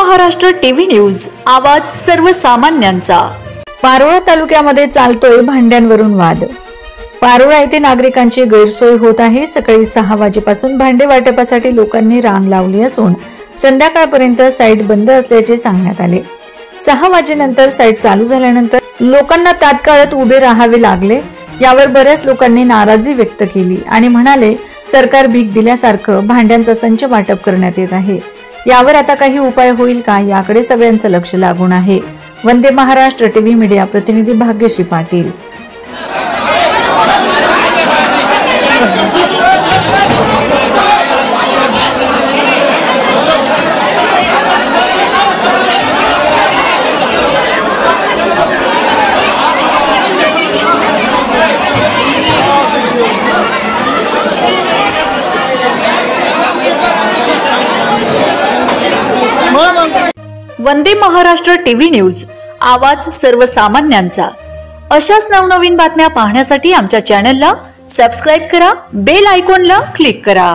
Maharashtra TV news, आवाज सर्वसामान्यांचा। पारोळा तालुक्यामध्ये चालतोय भांड्यांवरून वाद। पारोळा येथे नागरिकांची गैरसोय होत आहे। सकाळी 6 वाजेपासून भांडे वाटपासाठी लोकांनी रांग लावली असून संध्याकाळपर्यंत साईट बंद असल्याचे सांगण्यात आले। 6 वाजेनंतर साईट चालू झाल्यानंतर लोकांना तात्काळात उभे राहावे लागले। यावर बऱ्याच लोकांनी नाराजी व्यक्त केली आणि म्हणाले, सरकार भीक दिल्यासारखं भांड्यांचा संच वाटप करण्यात येत आहे। यावर आता काही उपाय होईल का, याकडे सगळ्यांचं लक्ष लागून आहे। वंदे महाराष्ट्र टीव्ही मीडिया प्रतिनिधी भाग्यश्री पाटील। वंदे महाराष्ट्र टीव्ही न्यूज, आवाज सर्वसामान्यांचा। अशाच नवनवीन बातम्या पाहण्यासाठी आमच्या चॅनलला सबस्क्राइब करा, बेल आयकॉनला क्लिक करा।